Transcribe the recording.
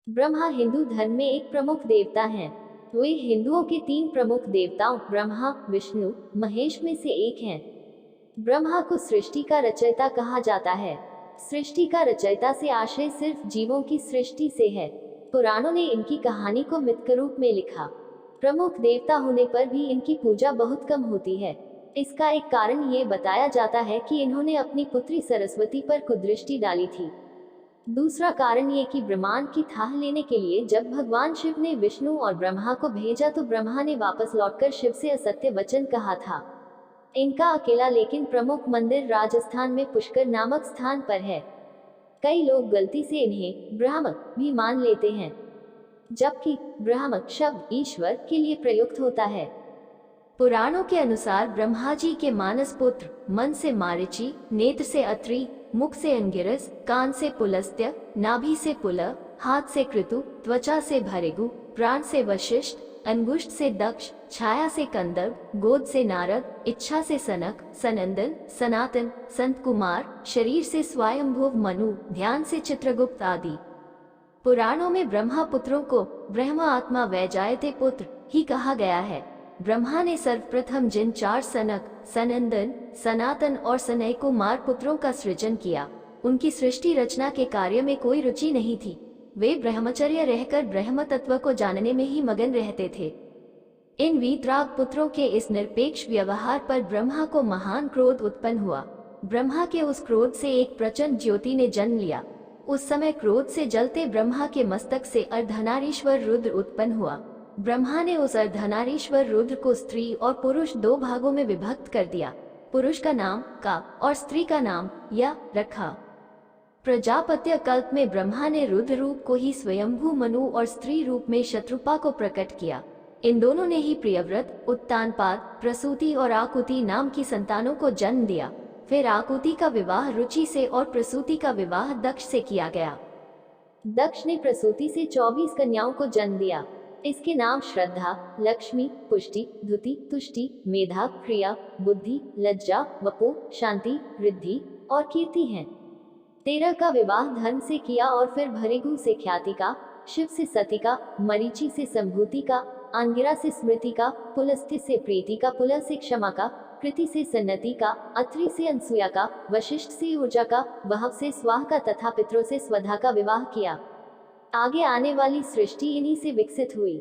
ब्रह्मा हिंदू धर्म में एक प्रमुख देवता हैं। वे हिंदुओं के तीन प्रमुख देवताओं ब्रह्मा, विष्णु, महेश में से एक हैं। ब्रह्मा को सृष्टि का रचयिता कहा जाता है। सृष्टि का रचयिता से आशय सिर्फ जीवों की सृष्टि से है। पुराणों ने इनकी कहानी को मिथ के रूप में लिखा। प्रमुख देवता होने पर भी इनकी पूजा बहुत कम होती है। इसका एक कारण ये बताया जाता है कि इन्होंने अपनी पुत्री सरस्वती पर कुदृष्टि डाली थी। दूसरा कारण ये कि ब्रह्मांड की थाह लेने के लिए जब भगवान शिव ने विष्णु और ब्रह्मा को भेजा तो ब्रह्मा ने वापस लौटकर शिव से असत्य वचन कहा था। इनका अकेला लेकिन प्रमुख मंदिर राजस्थान में पुष्कर नामक स्थान पर है। कई लोग गलती से इन्हें ब्रह्म भी मान लेते हैं, जबकि ब्रह्म शब्द ईश्वर के लिए प्रयुक्त होता है। पुराणों के अनुसार ब्रह्मा जी के मानस पुत्र मन से मारीचि, नेत्र से अत्रि, मुख से अंगिरस, कान से पुलस्त्य, नाभि से पुलह, हाथ से कृतु, त्वचा से भृगु, प्राण से वशिष्ठ, अंगुष्ठ से दक्ष, छाया से कंदर्प, गोद से नारद, इच्छा से सनक, सनंदन, सनातन, संत कुमार, शरीर से स्वयंभुव मनु, ध्यान से चित्रगुप्त आदि। पुराणों में ब्रह्मा पुत्रों को ब्रह्म आत्मा वैजायते पुत्र ही कहा गया है। ब्रह्मा ने सर्वप्रथम जिन चार सनक, सनंदन, सनातन और सनय कुमार पुत्रों का सृजन किया, उनकी सृष्टि रचना के कार्य में कोई रुचि नहीं थी। वे ब्रह्मचर्य रहकर ब्रह्म तत्व को जानने में ही मगन रहते थे। इन वीतराग पुत्रों के इस निरपेक्ष व्यवहार पर ब्रह्मा को महान क्रोध उत्पन्न हुआ। ब्रह्मा के उस क्रोध से एक प्रचंड ज्योति ने जन्म लिया। उस समय क्रोध से जलते ब्रह्मा के मस्तक से अर्धनारीश्वर रुद्र उत्पन्न हुआ। ब्रह्मा ने उस अर्धनारीश्वर रुद्र को स्त्री और पुरुष दो भागों में विभक्त कर दिया। पुरुष का नाम का और स्त्री का नाम या रखा। प्रजापत्य कल्प में ब्रह्मा ने रुद्र रूप को ही स्वयंभू मनु और स्त्री रूप में शत्रुपा को प्रकट किया। इन दोनों ने ही प्रियव्रत, उत्तानपाद, प्रसूति और आकुति नाम की संतानों को जन्म दिया। फिर आकुति का विवाह रुचि से और प्रसूति का विवाह दक्ष से किया गया। दक्ष ने प्रसूति से 24 कन्याओं को जन्म दिया। इसके नाम श्रद्धा, लक्ष्मी, पुष्टि, धुति, तुष्टि, मेधा, क्रिया, बुद्धि, लज्जा, वपो, शांति, रिद्धि और कीर्ति हैं। 13 का विवाह धर्म से किया और फिर भृगु से ख्याति का, शिव से सती का, मरीचि से संभूति का, अंगिरा से स्मृति का, पुलस्त्य से प्रीति का, पुलह से क्षमा का, कृति से सन्नति का, अत्रि से अनसुया का, वशिष्ठ से ऊर्जा का, वहव से स्वाह का तथा पितरों से स्वधा का विवाह किया। आगे आने वाली सृष्टि इन्हीं से विकसित हुई।